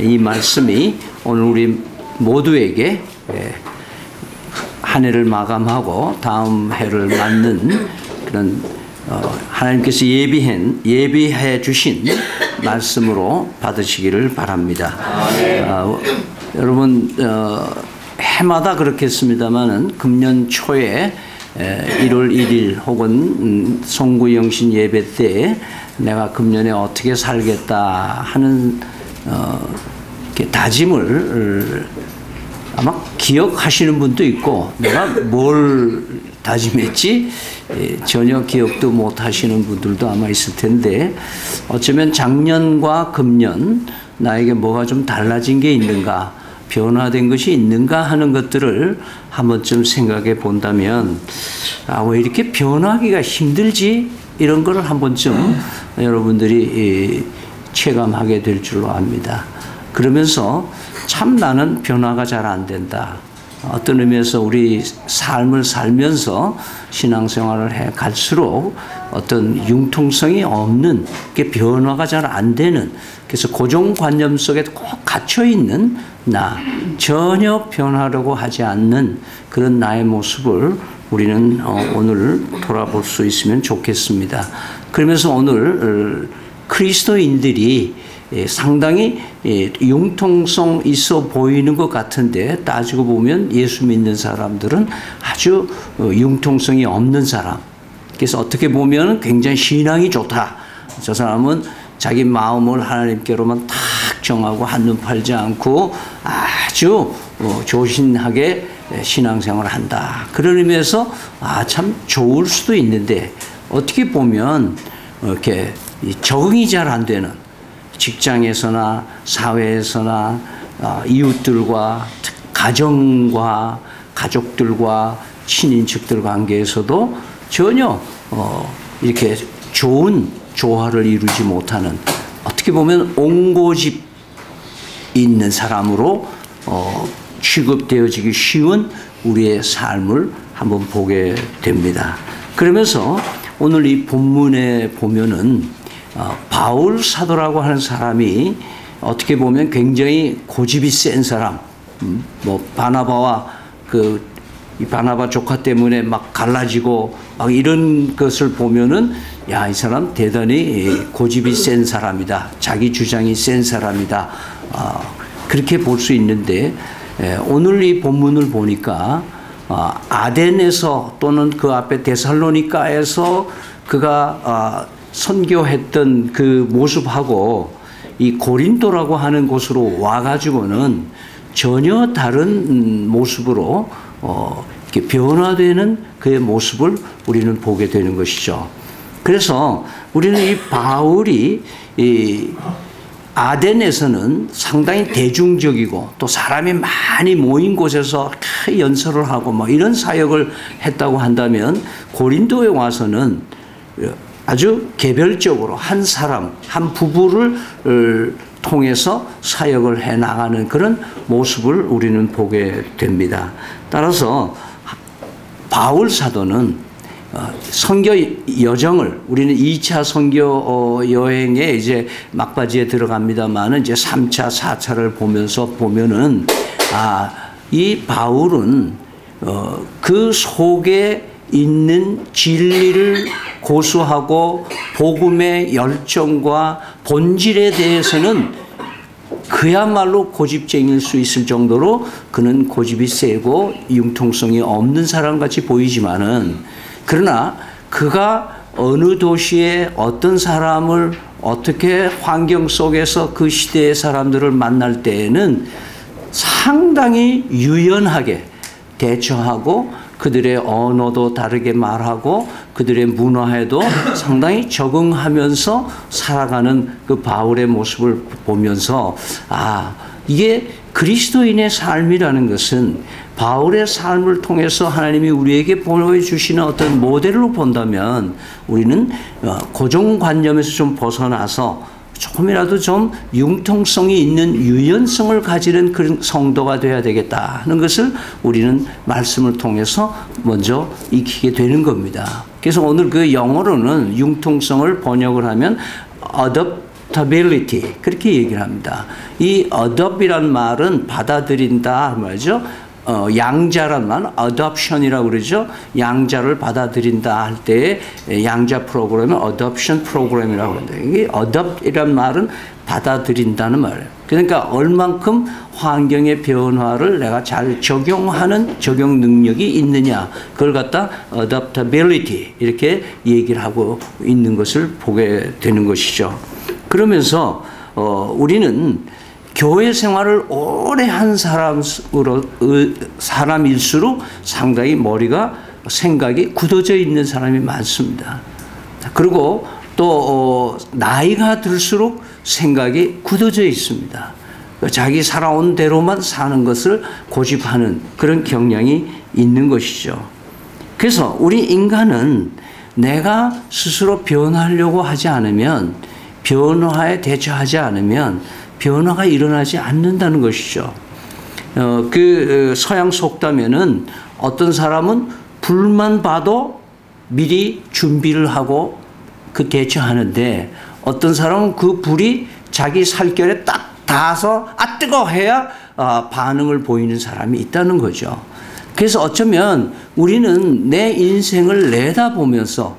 이 말씀이 오늘 우리 모두에게 한 해를 마감하고 다음 해를 맞는 그런 하나님께서 예비해 주신 말씀으로 받으시기를 바랍니다. 여러분 해마다 그렇겠습니다만은 금년 초에 1월 1일 혹은 송구영신 예배 때 내가 금년에 어떻게 살겠다 하는 다짐을 아마 기억하시는 분도 있고, 내가 뭘 다짐했지 전혀 기억도 못 하시는 분들도 아마 있을 텐데, 어쩌면 작년과 금년 나에게 뭐가 좀 달라진 게 있는가, 변화된 것이 있는가 하는 것들을 한 번쯤 생각해 본다면, 왜 이렇게 변하기가 힘들지? 이런 거를 한 번쯤 여러분들이 체감하게 될 줄로 압니다. 그러면서 참 나는 변화가 잘 안 된다. 어떤 의미에서 우리 삶을 살면서 신앙생활을 해 갈수록 어떤 융통성이 없는, 변화가 잘 안 되는, 그래서 고정관념 속에 꼭 갇혀있는 나, 전혀 변하려고 하지 않는 그런 나의 모습을 우리는 오늘 돌아볼 수 있으면 좋겠습니다. 그러면서 오늘 그리스도인들이 상당히 융통성 있어 보이는 것 같은데, 따지고 보면 예수 믿는 사람들은 아주 융통성이 없는 사람. 그래서 어떻게 보면 굉장히 신앙이 좋다. 저 사람은 자기 마음을 하나님께로만 탁 정하고 한눈 팔지 않고 아주 조신하게 신앙생활을 한다. 그런 의미에서 참 좋을 수도 있는데, 어떻게 보면 이렇게 적응이 잘 안 되는, 직장에서나 사회에서나 이웃들과, 가정과, 가족들과, 친인척들 관계에서도 전혀 이렇게 좋은 조화를 이루지 못하는, 어떻게 보면 옹고집 있는 사람으로 취급되어지기 쉬운 우리의 삶을 한번 보게 됩니다. 그러면서 오늘 이 본문에 보면은 바울 사도라고 하는 사람이 어떻게 보면 굉장히 고집이 센 사람, 바나바와 이 바나바 조카 때문에 막 갈라지고 막 이런 것을 보면은, 이 사람 대단히 고집이 센 사람이다. 자기 주장이 센 사람이다. 그렇게 볼 수 있는데, 오늘 이 본문을 보니까 아덴에서 또는 그 앞에 데살로니가에서 그가 선교했던 그 모습하고 이 고린도라고 하는 곳으로 와가지고는 전혀 다른 모습으로 이렇게 변화되는 그의 모습을 우리는 보게 되는 것이죠. 그래서 우리는 이 바울이 아덴에서는 상당히 대중적이고 또 사람이 많이 모인 곳에서 연설을 하고 뭐 이런 사역을 했다고 한다면, 고린도에 와서는 아주 개별적으로 한 사람, 한 부부를 통해서 사역을 해 나가는 그런 모습을 우리는 보게 됩니다. 따라서 바울 사도는 선교 여정을, 우리는 2차 선교 여행에 이제 막바지에 들어갑니다만은 이제 3차, 4차를 보면은 이 바울은 그 속에 있는 진리를 고수하고 복음의 열정과 본질에 대해서는 그야말로 고집쟁일 수 있을 정도로 그는 고집이 세고 융통성이 없는 사람같이 보이지만은, 그러나 그가 어느 도시에 어떤 사람을 어떻게 환경 속에서 그 시대의 사람들을 만날 때에는 상당히 유연하게 대처하고, 그들의 언어도 다르게 말하고 그들의 문화에도 상당히 적응하면서 살아가는 그 바울의 모습을 보면서, 이게 그리스도인의 삶이라는 것은 바울의 삶을 통해서 하나님이 우리에게 보여주시는 어떤 모델로 본다면, 우리는 고정관념에서 좀 벗어나서 조금이라도 좀 융통성이 있는 유연성을 가지는 그런 성도가 되어야 되겠다 하는 것을 우리는 말씀을 통해서 먼저 익히게 되는 겁니다. 그래서 오늘 그 영어로는 융통성을 번역을 하면 adoptability 그렇게 얘기를 합니다. 이 adopt이란 말은 받아들인다 말이죠. 양자란 말은 adoption이라고 그러죠. 양자를 받아들인다 할 때 양자 프로그램은 adoption 프로그램이라고 합니다. 이게 adopt이란 말은 받아들인다는 말이에요. 그러니까 얼만큼 환경의 변화를 내가 잘 적용하는 적용 능력이 있느냐 그걸 갖다 adaptability 이렇게 얘기를 하고 있는 것을 보게 되는 것이죠. 그러면서 우리는 교회 생활을 오래 한 사람일수록 상당히 머리가 생각이 굳어져 있는 사람이 많습니다. 그리고 또 나이가 들수록 생각이 굳어져 있습니다. 자기 살아온 대로만 사는 것을 고집하는 그런 경향이 있는 것이죠. 그래서 우리 인간은 내가 스스로 변하려고 하지 않으면 변화에 대처하지 않으면 변화가 일어나지 않는다는 것이죠. 서양 속담에는 어떤 사람은 불만 봐도 미리 준비를 하고 대처하는데 어떤 사람은 그 불이 자기 살결에 딱 닿아서 뜨거워 해야 반응을 보이는 사람이 있다는 거죠. 그래서 어쩌면 우리는 내 인생을 내다보면서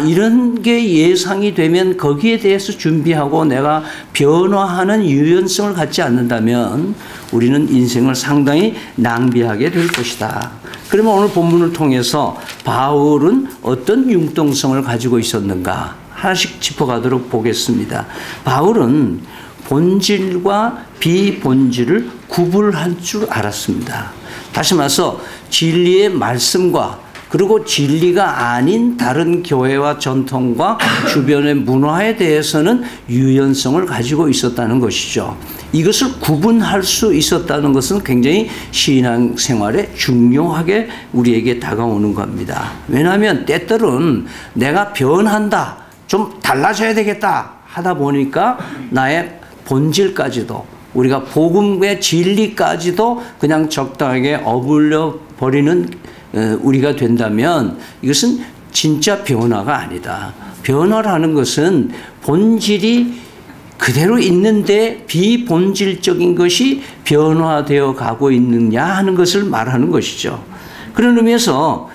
이런 게 예상이 되면 거기에 대해서 준비하고 내가 변화하는 유연성을 갖지 않는다면 우리는 인생을 상당히 낭비하게 될 것이다. 그러면 오늘 본문을 통해서 바울은 어떤 융통성을 가지고 있었는가 하나씩 짚어가도록 보겠습니다. 바울은 본질과 비본질을 구분할 줄 알았습니다. 다시 말해서 진리의 말씀과 그리고 진리가 아닌 다른 교회와 전통과 주변의 문화에 대해서는 유연성을 가지고 있었다는 것이죠. 이것을 구분할 수 있었다는 것은 굉장히 신앙생활에 중요하게 우리에게 다가오는 겁니다. 왜냐하면 때때로는 내가 변한다, 좀 달라져야 되겠다 하다 보니까 나의 본질까지도 우리가 복음의 진리까지도 그냥 적당하게 어불려 버리는 우리가 된다면 이것은 진짜 변화가 아니다. 변화라는 것은 본질이 그대로 있는데 비본질적인 것이 변화되어 가고 있느냐 하는 것을 말하는 것이죠. 그런 의미에서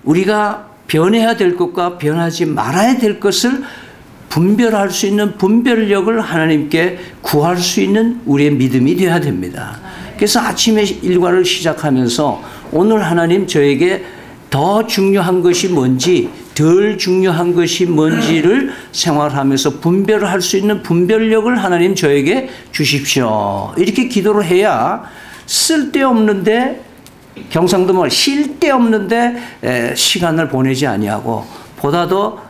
우리가 변해야 될 것과 변하지 말아야 될 것을 분별할 수 있는 분별력을 하나님께 구할 수 있는 우리의 믿음이 되어야 됩니다. 그래서 아침에 일과를 시작하면서 오늘 하나님 저에게 더 중요한 것이 뭔지 덜 중요한 것이 뭔지를 생활하면서 분별을 할 수 있는 분별력을 하나님 저에게 주십시오. 이렇게 기도를 해야 쓸데없는데 경상도 말 쉴데없는데 시간을 보내지 아니하고 보다 더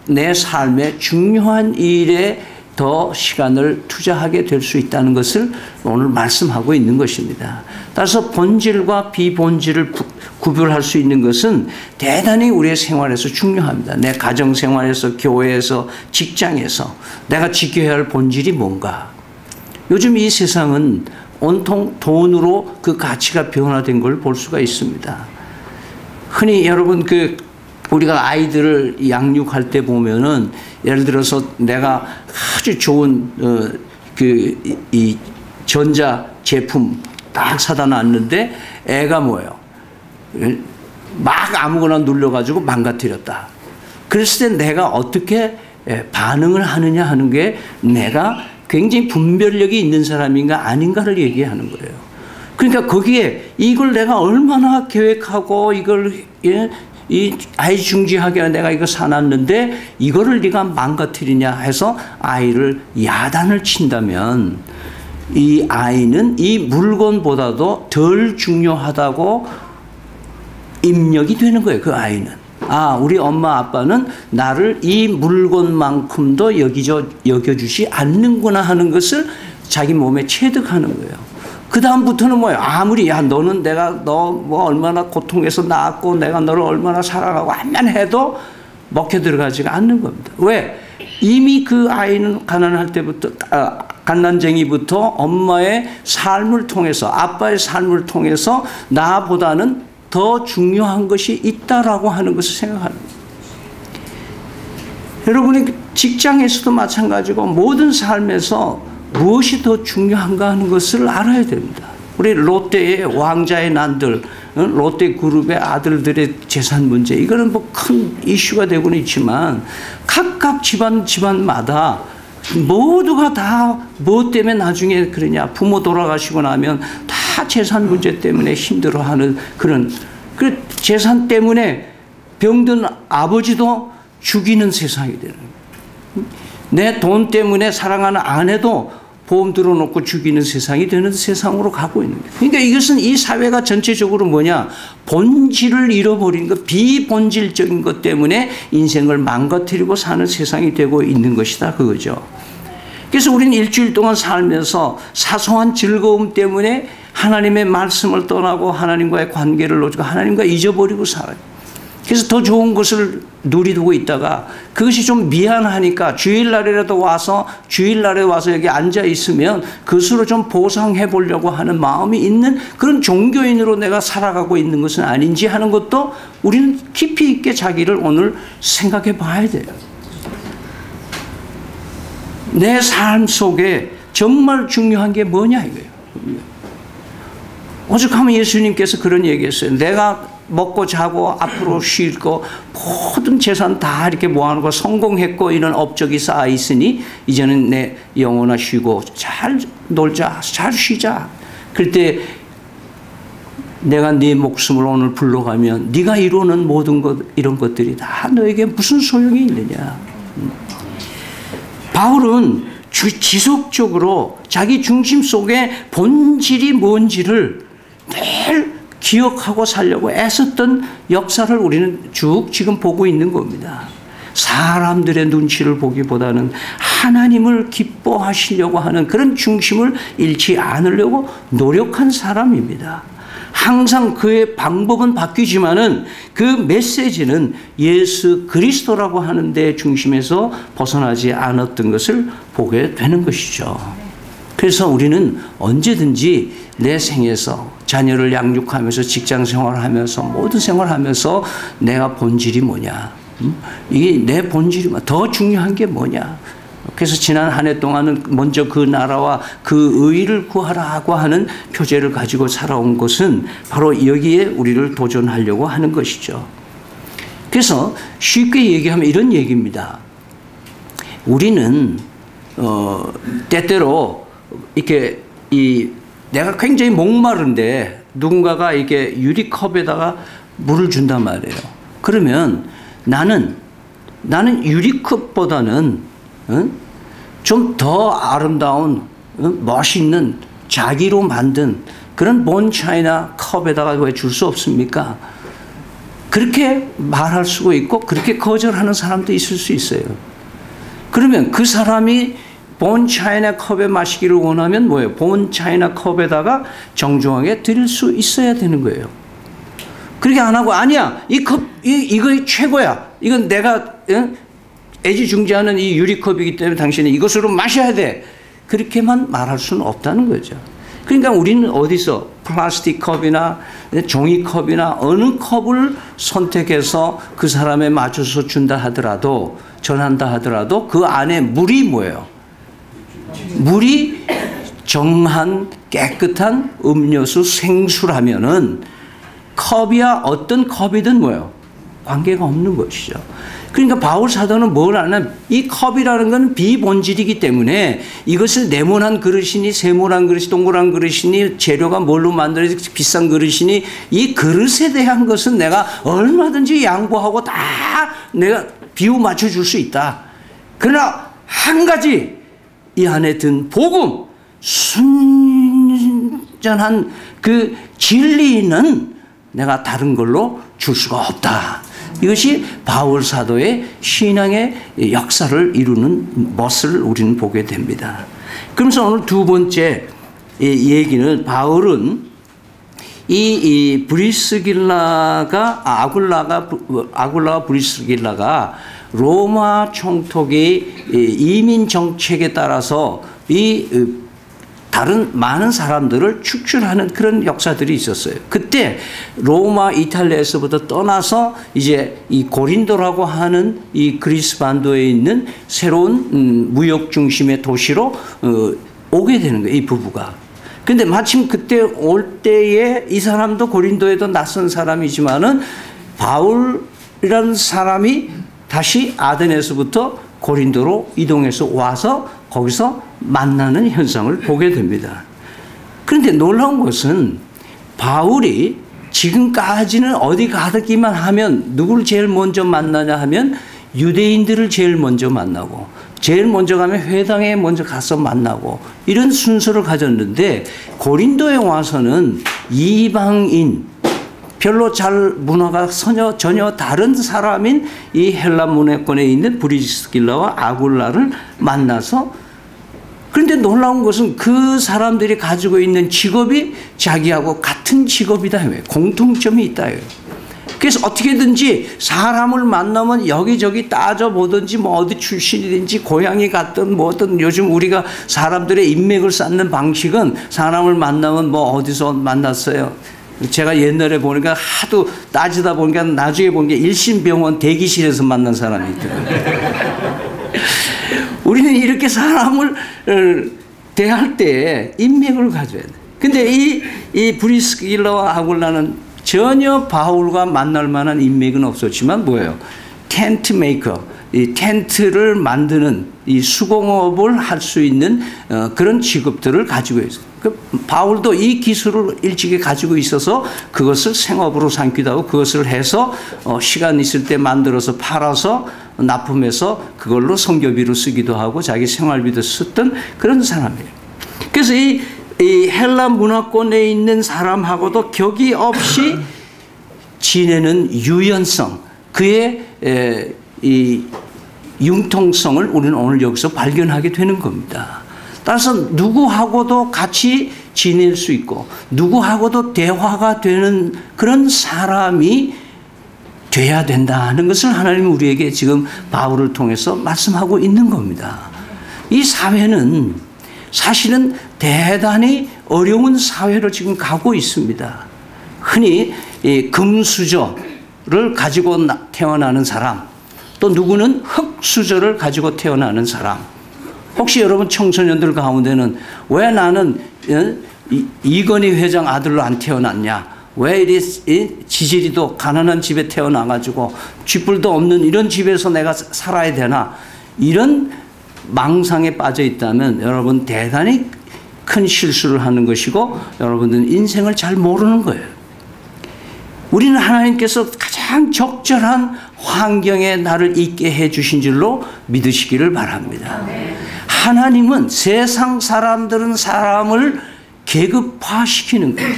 내 삶의 중요한 일에 더 시간을 투자하게 될 수 있다는 것을 오늘 말씀하고 있는 것입니다. 따라서 본질과 비본질을 구별할 수 있는 것은 대단히 우리의 생활에서 중요합니다. 내 가정생활에서, 교회에서, 직장에서 내가 지켜야 할 본질이 뭔가. 요즘 이 세상은 온통 돈으로 그 가치가 변화된 걸 볼 수가 있습니다. 흔히 여러분 우리가 아이들을 양육할 때 보면은 예를 들어서 내가 아주 좋은 이 전자 제품 딱 사다 놨는데 애가 뭐예요? 막 아무거나 눌러가지고 망가뜨렸다. 그랬을 때 내가 어떻게 반응을 하느냐 하는 게 내가 굉장히 분별력이 있는 사람인가 아닌가를 얘기하는 거예요. 그러니까 거기에 이걸 내가 얼마나 계획하고 이걸 이 아이중지하게 내가 이거 사놨는데 이거를 네가 망가뜨리냐 해서 아이를 야단을 친다면 이 아이는 이 물건보다도 덜 중요하다고 입력이 되는 거예요. 그 아이는. 우리 엄마 아빠는 나를 이 물건만큼도 여겨주지 않는구나 하는 것을 자기 몸에 체득하는 거예요. 그 다음부터는 뭐예요? 아무리 너는 너 뭐 얼마나 고통해서 낳았고 내가 너를 얼마나 사랑하고 하면 해도 먹혀 들어가지가 않는 겁니다. 왜? 이미 그 아이는 가난할 때부터 갓난쟁이부터 엄마의 삶을 통해서 아빠의 삶을 통해서 나보다는 더 중요한 것이 있다라고 하는 것을 생각하는 거예요. 여러분이 직장에서도 마찬가지고 모든 삶에서 무엇이 더 중요한가 하는 것을 알아야 됩니다. 우리 롯데의 왕자의 난들, 롯데 그룹의 아들들의 재산 문제, 이거는 뭐 큰 이슈가 되고는 있지만 각각 집안마다 모두가 다 뭐 때문에 나중에 그러냐, 부모 돌아가시고 나면 다 재산 문제 때문에 힘들어하는 그런, 그 재산 때문에 병든 아버지도 죽이는 세상이 되는 거예요. 내 돈 때문에 사랑하는 아내도 보험 들어놓고 죽이는 세상이 되는 세상으로 가고 있는 거예요. 그러니까 이것은 이 사회가 전체적으로 뭐냐, 본질을 잃어버린 것, 비본질적인 것 때문에 인생을 망가뜨리고 사는 세상이 되고 있는 것이다, 그거죠. 그래서 우리는 일주일 동안 살면서 사소한 즐거움 때문에 하나님의 말씀을 떠나고 하나님과의 관계를 놓치고 하나님과 잊어버리고 살아요. 그래서 더 좋은 것을 누리고 있다가 그것이 좀 미안하니까 주일날에 와서 여기 앉아 있으면 그것으로 좀 보상해 보려고 하는 마음이 있는 그런 종교인으로 내가 살아가고 있는 것은 아닌지 하는 것도 우리는 깊이 있게 자기를 오늘 생각해 봐야 돼요. 내 삶 속에 정말 중요한 게 뭐냐 이거예요. 오죽하면 예수님께서 그런 얘기했어요. 내가 먹고 자고 앞으로 쉬고 모든 재산 다 이렇게 모아놓고 성공했고 이런 업적이 쌓아 있으니 이제는 내 영혼아 쉬고 잘 놀자, 잘 쉬자. 그럴 때 내가 네 목숨을 오늘 불러가면 네가 이루는 모든 것, 이런 것들이 다 너에게 무슨 소용이 있느냐. 바울은 지속적으로 자기 중심 속에 본질이 뭔지를 늘 기억하고 살려고 애썼던 역사를 우리는 쭉 지금 보고 있는 겁니다. 사람들의 눈치를 보기보다는 하나님을 기뻐하시려고 하는 그런 중심을 잃지 않으려고 노력한 사람입니다. 항상 그의 방법은 바뀌지만은 그 메시지는 예수 그리스도라고 하는 데 중심에서 벗어나지 않았던 것을 보게 되는 것이죠. 그래서 우리는 언제든지 내 생에서 자녀를 양육하면서 직장 생활하면서 모든 생활하면서 내가 본질이 뭐냐, 이게 내 본질이 더 중요한 게 뭐냐. 그래서 지난 한 해 동안은 먼저 그 나라와 그 의를 구하라고 하는 표제를 가지고 살아온 것은 바로 여기에 우리를 도전하려고 하는 것이죠. 그래서 쉽게 얘기하면 이런 얘기입니다. 우리는 때때로 이렇게 내가 굉장히 목마른데 누군가가 이렇게 유리컵에다가 물을 준단 말이에요. 그러면 나는 유리컵보다는 좀 더 아름다운 멋있는 자기로 만든 그런 본 차이나 컵에다가 왜 줄 수 없습니까? 그렇게 말할 수가 있고 그렇게 거절하는 사람도 있을 수 있어요. 그러면 그 사람이 본 차이나 컵에 마시기를 원하면 뭐예요? 본 차이나 컵에다가 정중하게 드릴 수 있어야 되는 거예요. 그렇게 안 하고 아니야, 이 컵 이거 최고야. 이건 내가 애지중지하는 이 유리컵이기 때문에 당신은 이것으로 마셔야 돼. 그렇게만 말할 수는 없다는 거죠. 그러니까 우리는 어디서 플라스틱 컵이나 종이컵이나 어느 컵을 선택해서 그 사람에 맞춰서 준다 하더라도, 전한다 하더라도 그 안에 물이 뭐예요? 물이 정한 깨끗한 음료수 생수라면은 컵이야 어떤 컵이든 뭐예요? 관계가 없는 것이죠. 그러니까 바울 사도는 뭘 하냐면 이 컵이라는 건 비본질이기 때문에 이것을 네모난 그릇이니 세모난 그릇이 동그란 그릇이니 재료가 뭘로 만들어지 비싼 그릇이니 이 그릇에 대한 것은 내가 얼마든지 양보하고 다 내가 비유 맞춰줄 수 있다. 그러나 한 가지 이 안에 든 복음, 순전한 그 진리는 내가 다른 걸로 줄 수가 없다. 이것이 바울 사도의 신앙의 역사를 이루는 것을 우리는 보게 됩니다. 그러면서 오늘 두 번째 얘기는 바울은 이 아굴라와 브리스길라가 로마 총독의 이민 정책에 따라서 이 다른 많은 사람들을 축출하는 그런 역사들이 있었어요. 그때 로마, 이탈리아에서부터 떠나서 이제 이 고린도라고 하는 이 그리스 반도에 있는 새로운 무역 중심의 도시로 오게 되는 거예요, 이 부부가. 근데 마침 그때 올 때에 이 사람도 고린도에도 낯선 사람이지만은 바울이라는 사람이 다시 아덴에서부터 고린도로 이동해서 와서 거기서 만나는 현상을 보게 됩니다. 그런데 놀라운 것은 바울이 지금까지는 어디 가기만 하면 누구를 제일 먼저 만나냐 하면 유대인들을 제일 먼저 만나고 제일 먼저 가면 회당에 먼저 가서 만나고 이런 순서를 가졌는데 고린도에 와서는 이방인 별로 잘 문화가 전혀 다른 사람인 이 헬라 문화권에 있는 브리스길라와 아굴라를 만나서 그런데 놀라운 것은 그 사람들이 가지고 있는 직업이 자기하고 같은 직업이다. 공통점이 있다. 그래서 어떻게든지 사람을 만나면 여기저기 따져보든지 뭐 어디 출신이든지 고향이 같든 뭐든 요즘 우리가 사람들의 인맥을 쌓는 방식은 사람을 만나면 뭐 어디서 만났어요. 제가 옛날에 보니까 하도 따지다 보니까 나중에 본 게 일신병원 대기실에서 만난 사람이 있더라고요. 우리는 이렇게 사람을 대할 때 인맥을 가져야 돼. 근데 이 브리스길라와 아굴라는 전혀 바울과 만날 만한 인맥은 없었지만 뭐예요? 텐트 메이커, 이 텐트를 만드는 이 수공업을 할 수 있는 그런 직업들을 가지고 있어요. 바울도 이 기술을 일찍이 가지고 있어서 그것을 생업으로 삼기도 하고 그것을 해서 시간 있을 때 만들어서 팔아서 납품해서 그걸로 성교비로 쓰기도 하고 자기 생활비도 썼던 그런 사람이에요. 그래서 이 헬라 문화권에 있는 사람하고도 격이 없이 지내는 유연성, 그의 이 융통성을 우리는 오늘 여기서 발견하게 되는 겁니다. 따라서 누구하고도 같이 지낼 수 있고 누구하고도 대화가 되는 그런 사람이 돼야 된다는 것을 하나님은 우리에게 지금 바울을 통해서 말씀하고 있는 겁니다. 이 사회는 사실은 대단히 어려운 사회로 지금 가고 있습니다. 흔히 금수저를 가지고 태어나는 사람, 또 누구는 흙수저를 가지고 태어나는 사람. 혹시 여러분 청소년들 가운데는 왜 나는 이건희 회장 아들로 안 태어났냐? 왜 이리 지지리도 가난한 집에 태어나가지고 쥐뿔도 없는 이런 집에서 내가 살아야 되나? 이런 망상에 빠져 있다면 여러분 대단히 큰 실수를 하는 것이고 여러분들은 인생을 잘 모르는 거예요. 우리는 하나님께서 가장 적절한 환경에 나를 있게 해주신 줄로 믿으시기를 바랍니다. 하나님은 세상 사람들은 사람을 계급화시키는 거예요.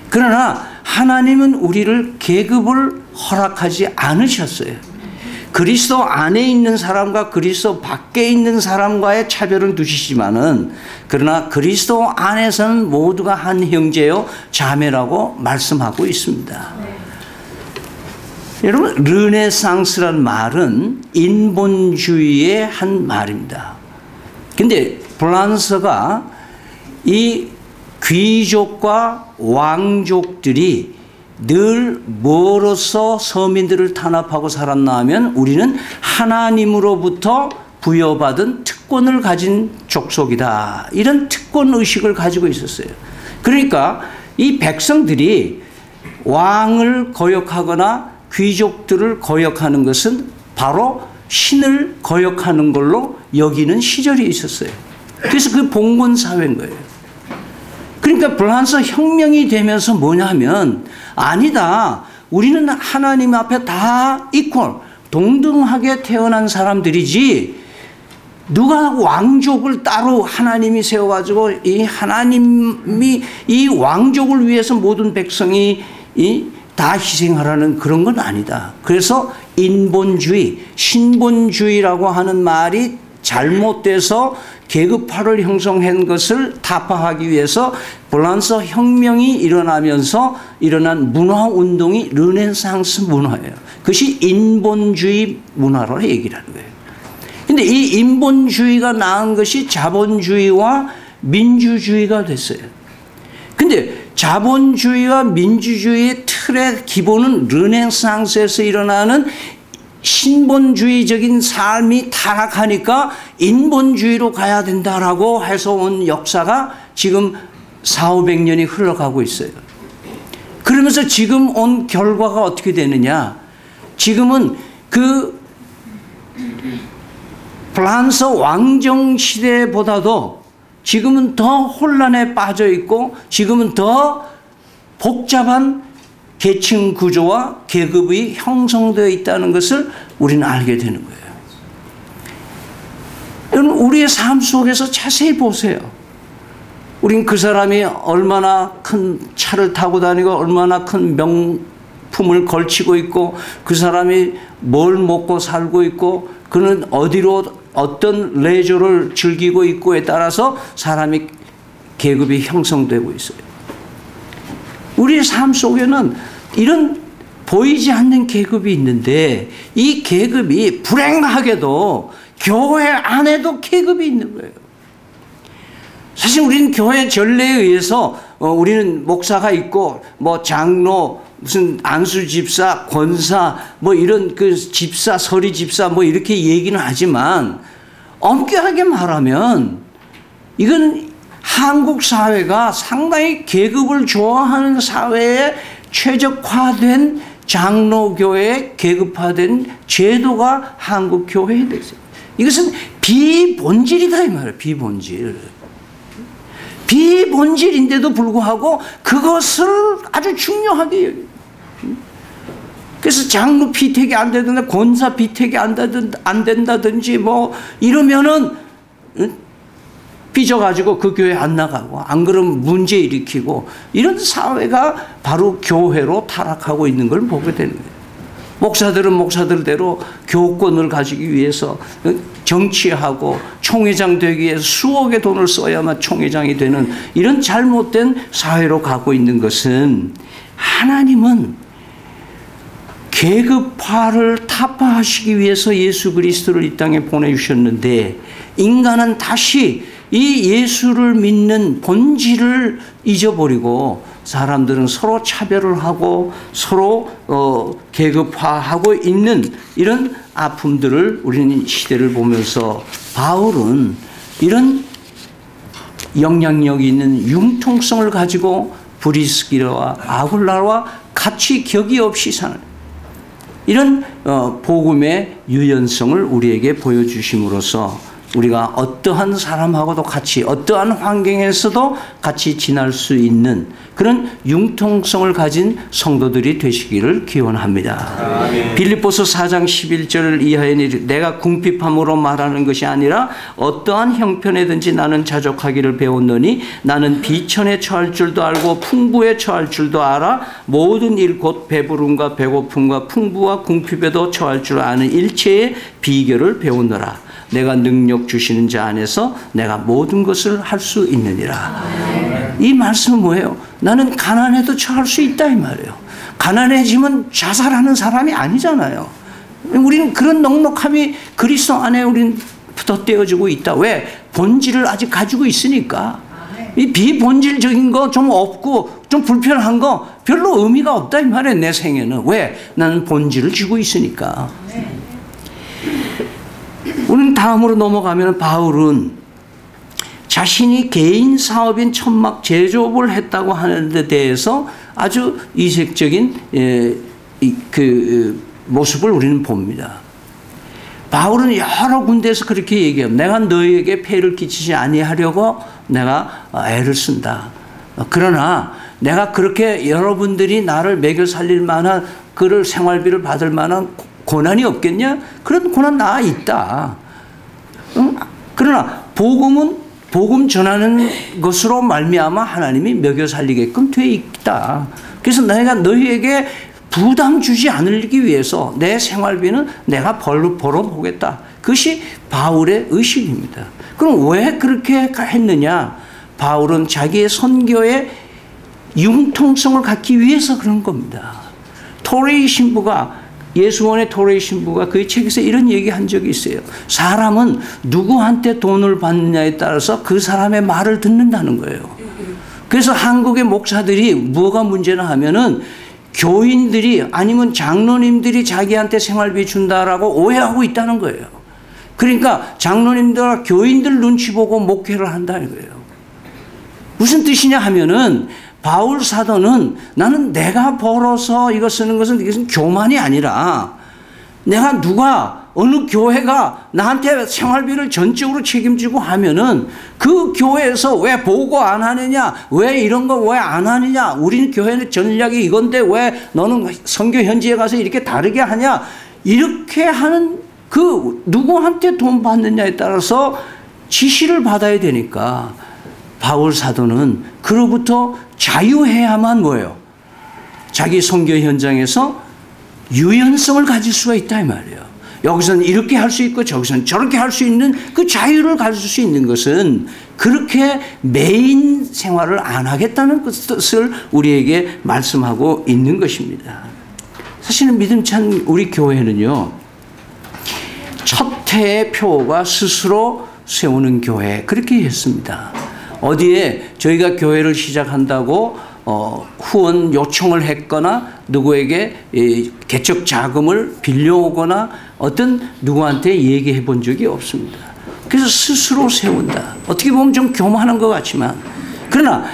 그러나 하나님은 우리를 계급을 허락하지 않으셨어요. 그리스도 안에 있는 사람과 그리스도 밖에 있는 사람과의 차별을 두시지만은 그러나 그리스도 안에서는 모두가 한 형제요 자매라고 말씀하고 있습니다. 여러분, 르네상스란 말은 인본주의의 한 말입니다. 근데 프랑스가 이 귀족과 왕족들이 늘 뭐로서 서민들을 탄압하고 살았나 하면 우리는 하나님으로부터 부여받은 특권을 가진 족속이다. 이런 특권 의식을 가지고 있었어요. 그러니까 이 백성들이 왕을 거역하거나 귀족들을 거역하는 것은 바로 신을 거역하는 걸로 여기는 시절이 있었어요. 그래서 그 봉건 사회인 거예요. 그러니까 프랑스 혁명이 되면서 뭐냐면 아니다. 우리는 하나님 앞에 다 이퀄, 동등하게 태어난 사람들이지 누가 왕족을 따로 하나님이 세워가지고 이 하나님이 이 왕족을 위해서 모든 백성이 다 희생하라는 그런 건 아니다. 그래서 인본주의, 신본주의라고 하는 말이 잘못돼서 계급화를 형성한 것을 타파하기 위해서 프랑스 혁명이 일어나면서 일어난 문화운동이 르네상스 문화예요. 그것이 인본주의 문화로 얘기를 하는 거예요. 근데 이 인본주의가 낳은 것이 자본주의와 민주주의가 됐어요. 근데 자본주의와 민주주의의 틀의 기본은 르네상스에서 일어나는 신본주의적인 삶이 타락하니까 인본주의로 가야 된다라고 해서 온 역사가 지금 400~500년이 흘러가고 있어요. 그러면서 지금 온 결과가 어떻게 되느냐. 지금은 그 프랑스 왕정 시대보다도 지금은 더 혼란에 빠져 있고 지금은 더 복잡한 계층 구조와 계급이 형성되어 있다는 것을 우리는 알게 되는 거예요. 여러분, 우리의 삶 속에서 자세히 보세요. 우린 그 사람이 얼마나 큰 차를 타고 다니고 얼마나 큰 명품을 걸치고 있고 그 사람이 뭘 먹고 살고 있고 그는 어디로 어떤 레저를 즐기고 있고에 따라서 사람이 계급이 형성되고 있어요. 우리의 삶 속에는 이런 보이지 않는 계급이 있는데 이 계급이 불행하게도 교회 안에도 계급이 있는 거예요. 사실 우리는 교회 전례에 의해서 우리는 목사가 있고 뭐 장로 무슨 안수 집사, 권사 뭐 이런 그 집사, 서리 집사 뭐 이렇게 얘기는 하지만 엄격하게 말하면 이건 한국 사회가 상당히 계급을 좋아하는 사회에 최적화된 장로교회 계급화된 제도가 한국 교회에 있어요. 이것은 비본질이다 이 말이에요. 비본질. 비본질인데도 불구하고 그것을 아주 중요하게 여겨요. 그래서 장로 피택이 안 되든지 권사 피택이 안 된다든지 뭐 이러면은 삐져가지고 그 교회 안 나가고 안 그러면 문제 일으키고 이런 사회가 바로 교회로 타락하고 있는 걸 보게 되는 거예요. 목사들은 목사들대로 교권을 가지기 위해서 정치하고 총회장 되기 위해서 수억의 돈을 써야만 총회장이 되는 이런 잘못된 사회로 가고 있는 것은 하나님은 계급화를 타파하시기 위해서 예수 그리스도를 이 땅에 보내주셨는데 인간은 다시 이 예수를 믿는 본질을 잊어버리고 사람들은 서로 차별을 하고 서로 계급화하고 있는 이런 아픔들을 우리는 시대를 보면서 바울은 이런 영향력이 있는 융통성을 가지고 브리스기라와 아굴라와 같이 격이 없이 사는 이런 복음의 유연성을 우리에게 보여주심으로써 우리가 어떠한 사람하고도 같이 어떠한 환경에서도 같이 지날 수 있는 그런 융통성을 가진 성도들이 되시기를 기원합니다. 빌립보서 4장 11절 이하에 내가 궁핍함으로 말하는 것이 아니라 어떠한 형편에든지 나는 자족하기를 배웠노니 나는 비천에 처할 줄도 알고 풍부에 처할 줄도 알아 모든 일 곧 배부름과 배고픔과 풍부와 궁핍에도 처할 줄 아는 일체의 비결을 배우노라. 내가 능력 주시는 자 안에서 내가 모든 것을 할 수 있느니라. 이 말씀은 뭐예요? 나는 가난해도 처할 수 있다 이 말이에요. 가난해지면 자살하는 사람이 아니잖아요. 우리는 그런 넉넉함이 그리스도 안에 우리는 덧대어지고 있다. 왜? 본질을 아직 가지고 있으니까. 이 비본질적인 거 좀 없고 좀 불편한 거 별로 의미가 없다 이 말이에요. 내 생에는. 왜? 나는 본질을 쥐고 있으니까. 우리는 다음으로 넘어가면 바울은 자신이 개인 사업인 천막 제조업을 했다고 하는 데 대해서 아주 이색적인 그 모습을 우리는 봅니다. 바울은 여러 군데에서 그렇게 얘기합니다. 내가 너희에게 폐를 끼치지 아니하려고 내가 애를 쓴다. 그러나 내가 그렇게 여러분들이 나를 먹여 살릴 만한 그를 생활비를 받을 만한 고난이 없겠냐? 그런 고난 나 있다. 그러나 복음은 복음 전하는 것으로 말미암아 하나님이 먹여 살리게끔 돼 있다. 그래서 내가 너희에게 부담 주지 않기 위해서 내 생활비는 내가 벌어보겠다. 그것이 바울의 의식입니다. 그럼 왜 그렇게 했느냐? 바울은 자기의 선교의 융통성을 갖기 위해서 그런 겁니다. 토레이 신부가 예수원의 토레이 신부가 그 책에서 이런 얘기한 적이 있어요. 사람은 누구한테 돈을 받느냐에 따라서 그 사람의 말을 듣는다는 거예요. 그래서 한국의 목사들이 뭐가 문제나 하면은 교인들이 아니면 장로님들이 자기한테 생활비 준다라고 오해하고 있다는 거예요. 그러니까 장로님들과 교인들 눈치 보고 목회를 한다는 거예요. 무슨 뜻이냐 하면은 바울 사도는 나는 내가 벌어서 이거 쓰는 것은 이것은 교만이 아니라 내가 누가 어느 교회가 나한테 생활비를 전적으로 책임지고 하면은 그 교회에서 왜 보고 안 하느냐, 왜 이런 거 왜 안 하느냐, 우리는 교회는 전략이 이건데 왜 너는 선교 현지에 가서 이렇게 다르게 하냐, 이렇게 하는 그 누구한테 돈 받느냐에 따라서 지시를 받아야 되니까 바울 사도는 그로부터 자유해야만 뭐예요? 자기 선교 현장에서 유연성을 가질 수가 있다 이 말이에요. 여기서는 이렇게 할 수 있고 저기서는 저렇게 할 수 있는 그 자유를 가질 수 있는 것은 그렇게 메인 생활을 안 하겠다는 것을 우리에게 말씀하고 있는 것입니다. 사실은 믿음찬 우리 교회는요, 첫 해의 표가 스스로 세우는 교회, 그렇게 했습니다. 어디에 저희가 교회를 시작한다고 후원 요청을 했거나 누구에게 개척 자금을 빌려오거나 어떤 누구한테 얘기해 본 적이 없습니다. 그래서 스스로 세운다. 어떻게 보면 좀 교만한 것 같지만, 그러나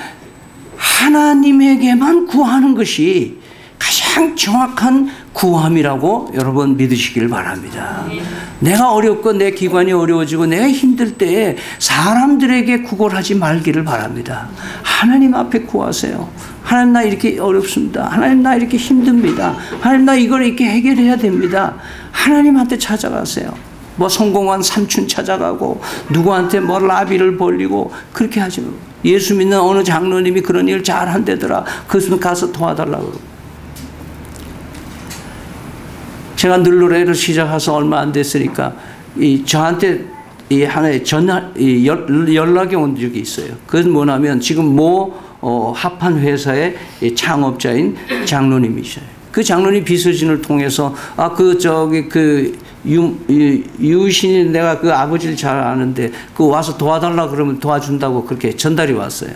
하나님에게만 구하는 것이 가장 정확한 구함이라고 여러분 믿으시길 바랍니다. 내가 어렵고 내 기관이 어려워지고 내가 힘들 때에 사람들에게 구걸하지 말기를 바랍니다. 하나님 앞에 구하세요. 하나님 나 이렇게 어렵습니다. 하나님 나 이렇게 힘듭니다. 하나님 나 이걸 이렇게 해결해야 됩니다. 하나님한테 찾아가세요. 뭐 성공한 삼촌 찾아가고 누구한테 뭐 라비를 벌리고 그렇게 하지 말고, 예수 믿는 어느 장로님이 그런 일 잘 한대더라, 그것은 가서 도와달라고 그러고. 제가 늘노래를 시작해서 얼마 안 됐으니까 저한테 하나의 연락이 온 적이 있어요. 그건 뭐냐면 지금 합한 회사의 창업자인 장로님이셔요. 그 장로님 비서진을 통해서 유신이 내가 그 아버지를 잘 아는데 그 와서 도와달라 그러면 도와준다고 그렇게 전달이 왔어요.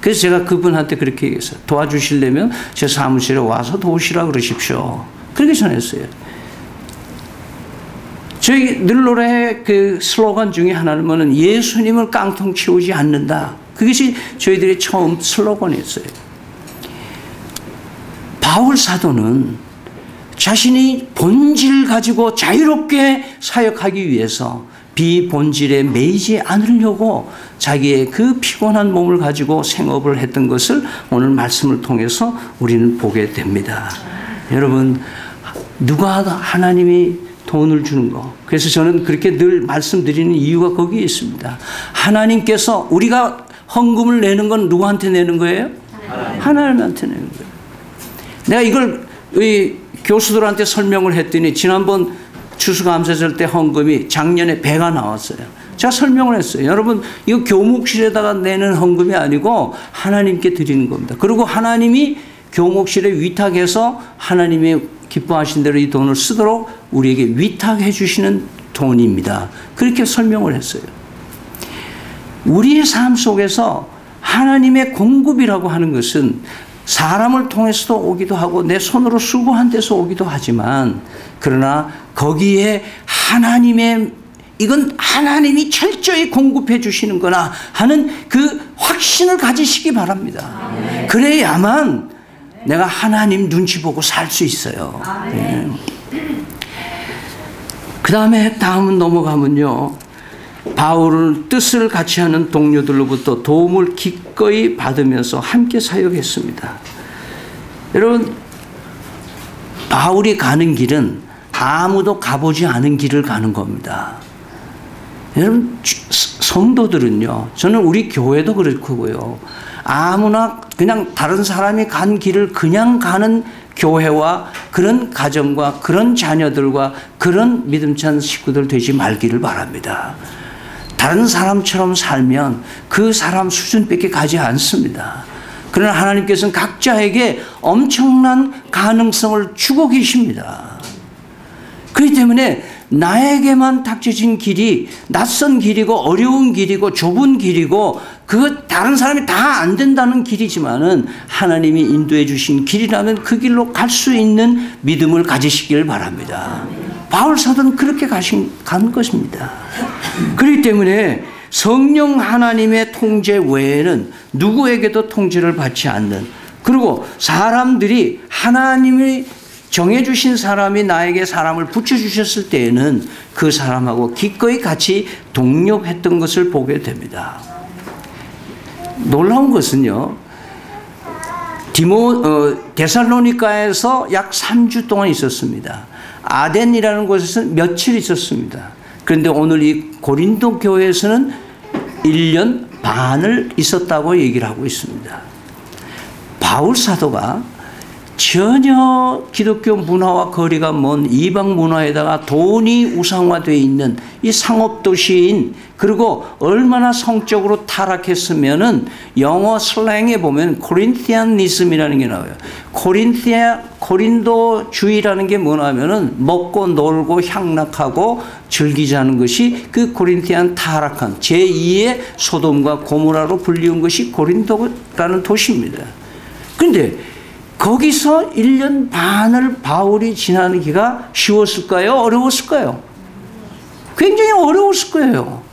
그래서 제가 그분한테 그렇게 얘기했어요. 도와주시려면 제 사무실에 와서 도우시라 그러십시오. 그렇게 전했어요. 저희 늘노래의 그 슬로건 중에 하나는 뭐는 예수님을 깡통 치우지 않는다. 그것이 저희들의 처음 슬로건이었어요. 바울 사도는 자신이 본질 가지고 자유롭게 사역하기 위해서 비본질에 매이지 않으려고 자기의 그 피곤한 몸을 가지고 생업을 했던 것을 오늘 말씀을 통해서 우리는 보게 됩니다. 여러분, 누가 하나님이 돈을 주는 거. 그래서 저는 그렇게 늘 말씀드리는 이유가 거기에 있습니다. 하나님께서 우리가 헌금을 내는 건 누구한테 내는 거예요? 하나님한테 내는 거예요. 내가 이걸 교수들한테 설명을 했더니 지난번 추수감사절 때 헌금이 작년에 배가 나왔어요. 제가 설명을 했어요. 여러분, 이거 교목실에다가 내는 헌금이 아니고 하나님께 드리는 겁니다. 그리고 하나님이 교목실에 위탁해서 하나님이 기뻐하신 대로 이 돈을 쓰도록 우리에게 위탁해 주시는 돈입니다. 그렇게 설명을 했어요. 우리의 삶 속에서 하나님의 공급이라고 하는 것은 사람을 통해서도 오기도 하고 내 손으로 수고한 데서 오기도 하지만, 그러나 거기에 이건 하나님이 철저히 공급해 주시는 거나 하는 그 확신을 가지시기 바랍니다. 그래야만 내가 하나님 눈치 보고 살 수 있어요. 네. 그 다음에 다음은 넘어가면요, 바울은 뜻을 같이 하는 동료들로부터 도움을 기꺼이 받으면서 함께 사역했습니다. 여러분, 바울이 가는 길은 아무도 가보지 않은 길을 가는 겁니다. 여러분, 성도들은요, 저는 우리 교회도 그렇고요, 아무나 그냥 다른 사람이 간 길을 그냥 가는 교회와 그런 가정과 그런 자녀들과 그런 믿음찬 식구들 되지 말기를 바랍니다. 다른 사람처럼 살면 그 사람 수준밖에 가지 않습니다. 그러나 하나님께서는 각자에게 엄청난 가능성을 주고 계십니다. 그렇기 때문에 나에게만 닥쳐진 길이 낯선 길이고 어려운 길이고 좁은 길이고 그 다른 사람이 다 안 된다는 길이지만은 하나님이 인도해 주신 길이라면 그 길로 갈 수 있는 믿음을 가지시길 바랍니다. 바울 사도는 그렇게 간 것입니다. 그렇기 때문에 성령 하나님의 통제 외에는 누구에게도 통제를 받지 않는, 그리고 사람들이 하나님이 정해주신 사람이 나에게 사람을 붙여주셨을 때에는 그 사람하고 기꺼이 같이 동력했던 것을 보게 됩니다. 놀라운 것은요, 데살로니가에서 약 3주 동안 있었습니다. 아덴이라는 곳에서는 며칠 있었습니다. 그런데 오늘 이 고린도 교회에서는 1년 반을 있었다고 얘기를 하고 있습니다. 바울 사도가 전혀 기독교 문화와 거리가 먼 이방 문화에다가 돈이 우상화되어 있는 이 상업도시인, 그리고 얼마나 성적으로 타락했으면은 영어 슬랭에 보면 코린티안니즘이라는 게 나와요. 고린도주의라는 게 뭐냐면은 먹고 놀고 향락하고 즐기자는 것이 그 코린티안 타락한 제2의 소돔과 고모라로 불리운 것이 고린도라는 도시입니다. 그런데 거기서 1년 반을 바울이 지나기가 쉬웠을까요? 어려웠을까요? 굉장히 어려웠을 거예요.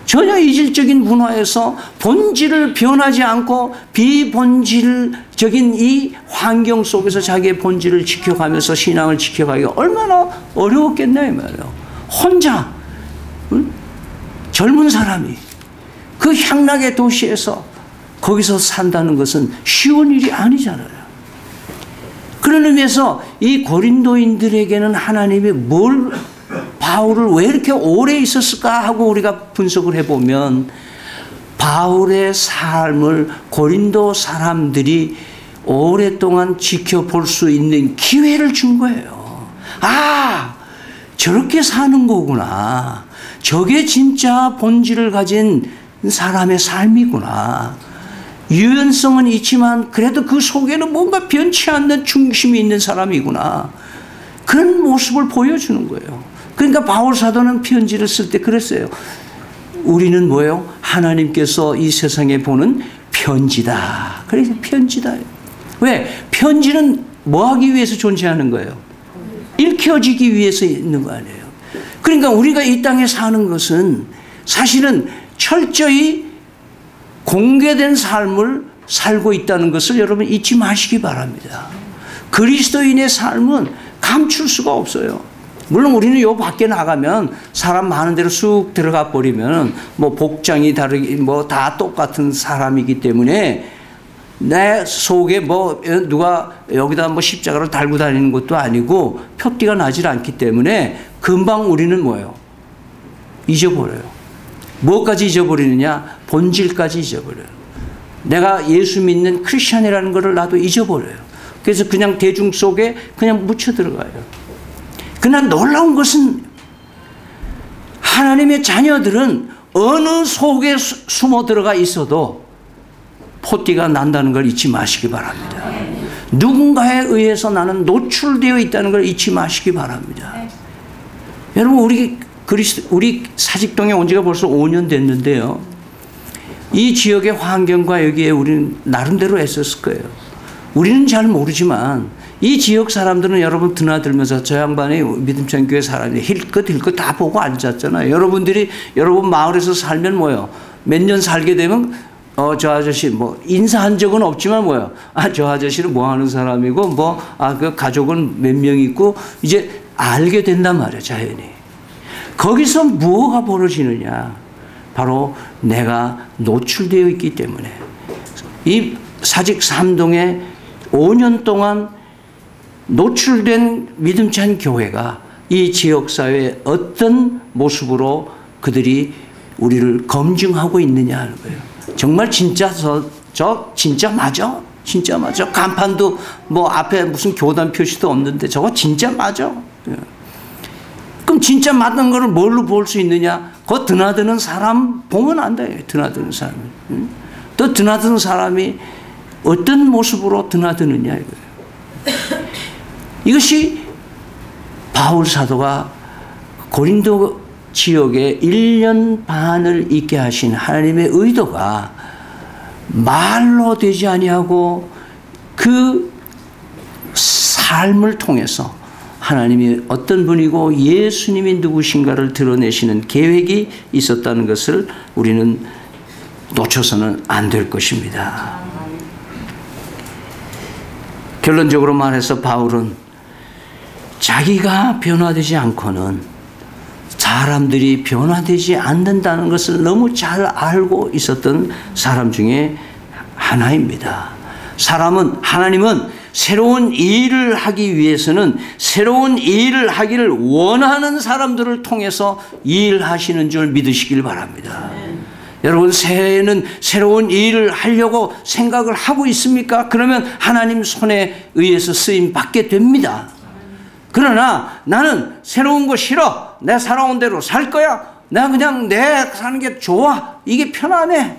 전혀 이질적인 문화에서 본질을 변하지 않고 비본질적인 이 환경 속에서 자기의 본질을 지켜가면서 신앙을 지켜가기가 얼마나 어려웠겠나 이 말이에요. 혼자 젊은 사람이 그 향락의 도시에서 거기서 산다는 것은 쉬운 일이 아니잖아요. 그런 의미에서 이 고린도인들에게는 하나님이 바울을 왜 이렇게 오래 있었을까 하고 우리가 분석을 해보면, 바울의 삶을 고린도 사람들이 오랫동안 지켜볼 수 있는 기회를 준 거예요. 아, 저렇게 사는 거구나. 저게 진짜 본질을 가진 사람의 삶이구나. 유연성은 있지만 그래도 그 속에는 뭔가 변치 않는 중심이 있는 사람이구나. 그런 모습을 보여주는 거예요. 그러니까 바울 사도는 편지를 쓸 때 그랬어요. 우리는 뭐예요? 하나님께서 이 세상에 보는 편지다. 그래서 편지다. 왜? 편지는 뭐 하기 위해서 존재하는 거예요? 읽혀지기 위해서 있는 거 아니에요. 그러니까 우리가 이 땅에 사는 것은 사실은 철저히 공개된 삶을 살고 있다는 것을 여러분 잊지 마시기 바랍니다. 그리스도인의 삶은 감출 수가 없어요. 물론 우리는 요 밖에 나가면 사람 많은 데로 쑥 들어가 버리면 뭐 복장이 다르기 뭐 다 똑같은 사람이기 때문에 내 속에 뭐 누가 여기다 뭐 십자가를 달고 다니는 것도 아니고 표띠가 나질 않기 때문에 금방 우리는 뭐예요? 잊어버려요. 무엇까지 잊어버리느냐? 본질까지 잊어버려요. 내가 예수 믿는 크리스찬이라는 것을 나도 잊어버려요. 그래서 그냥 대중 속에 그냥 묻혀 들어가요. 그러나 놀라운 것은 하나님의 자녀들은 어느 속에 숨어 들어가 있어도 포띠가 난다는 걸 잊지 마시기 바랍니다. 누군가에 의해서 나는 노출되어 있다는 걸 잊지 마시기 바랍니다. 여러분 우리 사직동에 온 지가 벌써 5년 됐는데요. 이 지역의 환경과 여기에 우리는 나름대로 애썼을 거예요. 우리는 잘 모르지만 이 지역 사람들은 여러분 드나들면서 저 양반이 믿음찬 교회 사람이 힐끗 다 보고 앉았잖아요. 여러분들이 여러분 마을에서 살면 뭐예요? 몇 년 살게 되면 저 아저씨 뭐 인사한 적은 없지만 뭐예요? 저 아저씨는 뭐 하는 사람이고 그 가족은 몇 명 있고 이제 알게 된단 말이에요. 자연히. 거기서 무엇가 벌어지느냐? 바로 내가 노출되어 있기 때문에. 이 사직 3동에 5년 동안 노출된 믿음찬 교회가 이 지역사회에 어떤 모습으로 그들이 우리를 검증하고 있느냐 하는 거예요. 정말 진짜 저 진짜 맞아? 진짜 맞아? 간판도 뭐 앞에 무슨 교단 표시도 없는데 저거 진짜 맞아? 그럼 진짜 맞는 거를 뭘로 볼 수 있느냐? 그 드나드는 사람 보면 안 돼. 드나드는 사람. 또 드나드는 사람이 어떤 모습으로 드나드느냐 이거예요. 이것이 바울 사도가 고린도 지역에 1년 반을 있게 하신 하나님의 의도가 말로 되지 아니하고 그 삶을 통해서 하나님이 어떤 분이고 예수님이 누구신가를 드러내시는 계획이 있었다는 것을 우리는 놓쳐서는 안 될 것입니다. 결론적으로 말해서 바울은 자기가 변화되지 않고는 사람들이 변화되지 않는다는 것을 너무 잘 알고 있었던 사람 중에 하나입니다. 하나님은 새로운 일을 하기 위해서는 새로운 일을 하기를 원하는 사람들을 통해서 일하시는 줄 믿으시길 바랍니다. 여러분, 새해에는 새로운 일을 하려고 생각을 하고 있습니까? 그러면 하나님 손에 의해서 쓰임 받게 됩니다. 그러나 나는 새로운 거 싫어. 내 살아온 대로 살 거야. 나 그냥 내 사는 게 좋아. 이게 편하네.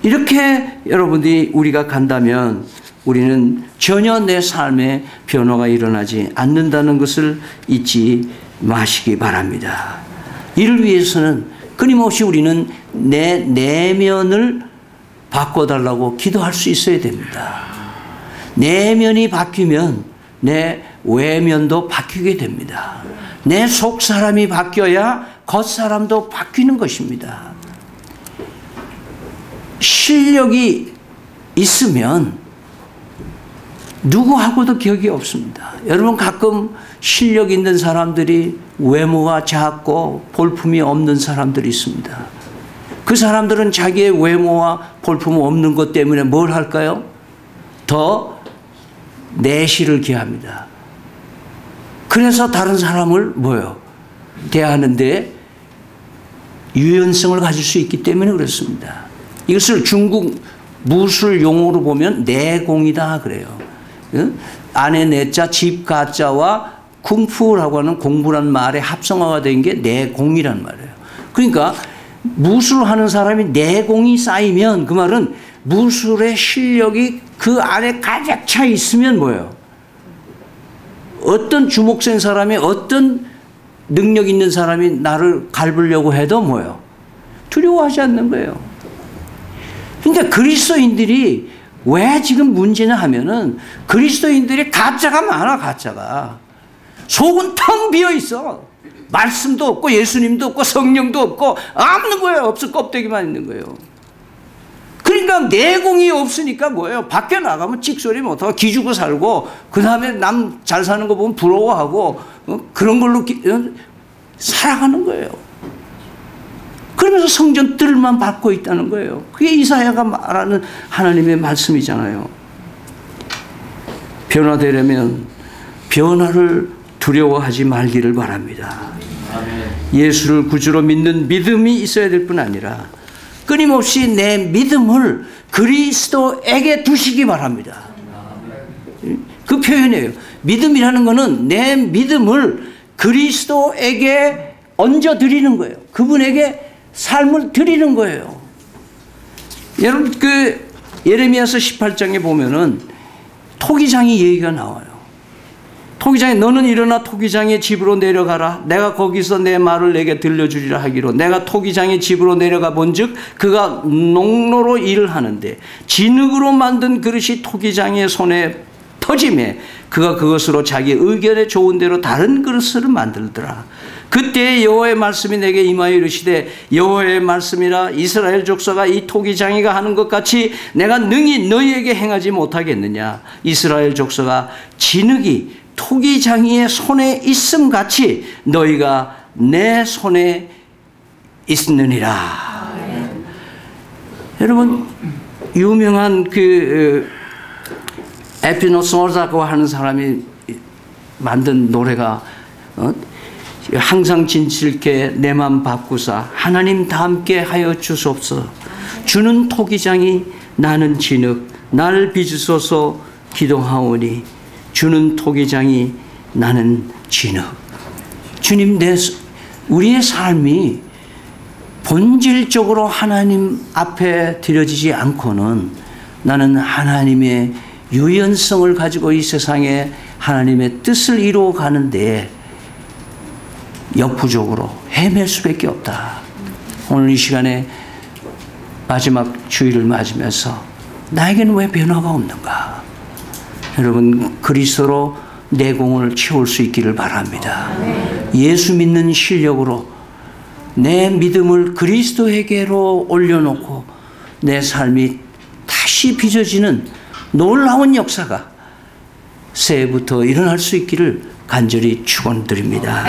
이렇게 여러분들이 우리가 간다면 우리는 전혀 내 삶에 변화가 일어나지 않는다는 것을 잊지 마시기 바랍니다. 이를 위해서는 끊임없이 우리는 내 내면을 바꿔달라고 기도할 수 있어야 됩니다. 내면이 바뀌면 내 외면도 바뀌게 됩니다. 내 속 사람이 바뀌어야 겉 사람도 바뀌는 것입니다. 실력이 있으면 누구하고도 격이 없습니다. 여러분, 가끔 실력 있는 사람들이 외모가 작고 볼품이 없는 사람들이 있습니다. 그 사람들은 자기의 외모와 볼품 없는 것 때문에 뭘 할까요? 더 내실을 기합니다. 그래서 다른 사람을 대하는데 유연성을 가질 수 있기 때문에 그렇습니다. 이것을 중국 무술 용어로 보면 내공이다 그래요. 안에 내자, 집 가자와 쿵푸라고 하는 공부란 말의 합성어가 된 게 내공이란 말이에요. 그러니까 무술하는 사람이 내공이 쌓이면 그 말은 무술의 실력이 그 안에 가득 차 있으면 어떤 주목 센 사람이, 어떤 능력 있는 사람이 나를 갈구려고 해도 두려워하지 않는 거예요. 그러니까 그리스도인들이 왜 지금 문제냐 하면은 그리스도인들이 가짜가 많아. 가짜가 속은 텅 비어 있어. 말씀도 없고 예수님도 없고 성령도 없고 아무는 거예요. 없어. 껍데기만 있는 거예요. 그러니까 내공이 없으니까 밖에 나가면 찍소리 못하고 기죽어 살고 그 다음에 남 잘 사는 거 보면 부러워하고 그런 걸로 살아가는 거예요. 그러면서 성전들만 밟고 있다는 거예요. 그게 이사야가 말하는 하나님의 말씀이잖아요. 변화되려면 변화를 두려워하지 말기를 바랍니다. 예수를 구주로 믿는 믿음이 있어야 될 뿐 아니라 끊임없이 내 믿음을 그리스도에게 두시기 바랍니다. 그 표현이에요. 믿음이라는 것은 내 믿음을 그리스도에게 얹어드리는 거예요. 그분에게 삶을 드리는 거예요. 여러분, 예레미야서 18장에 보면은 토기장이 얘기가 나와요. 토기장이 너는 일어나 토기장의 집으로 내려가라. 내가 거기서 내 말을 내게 들려주리라 하기로 내가 토기장의 집으로 내려가 본즉 그가 농로로 일을 하는데 진흙으로 만든 그릇이 토기장의 손에 터짐에 그가 그것으로 자기 의견에 좋은 대로 다른 그릇을 만들더라. 그때 여호와의 말씀이 내게 임하여 이르시되 여호와의 말씀이라 이스라엘 족속아 이 토기장이가 하는 것 같이 내가 능히 너희에게 행하지 못하겠느냐. 이스라엘 족속아 진흙이 토기장이의 손에 있음 같이 너희가 내 손에 있느니라. 여러분, 유명한 에피노소르라고 하는 사람이 만든 노래가 항상 진실케 내 맘 바꾸사 하나님 다 함께 하여 주소서. 주는 토기장이 나는 진흙 나를 빚으소서 기도하오니 주는 토기장이 나는 진흙. 주님, 우리의 삶이 본질적으로 하나님 앞에 드려지지 않고는 나는 하나님의 유연성을 가지고 이 세상에 하나님의 뜻을 이루어 가는데 역부족으로 헤맬 수밖에 없다. 오늘 이 시간에 마지막 주일을 맞으면서 나에게는 왜 변화가 없는가? 여러분, 그리스도로 내공을 채울 수 있기를 바랍니다. 예수 믿는 실력으로 내 믿음을 그리스도에게로 올려놓고 내 삶이 다시 빚어지는 놀라운 역사가 새해부터 일어날 수 있기를 간절히 축원드립니다.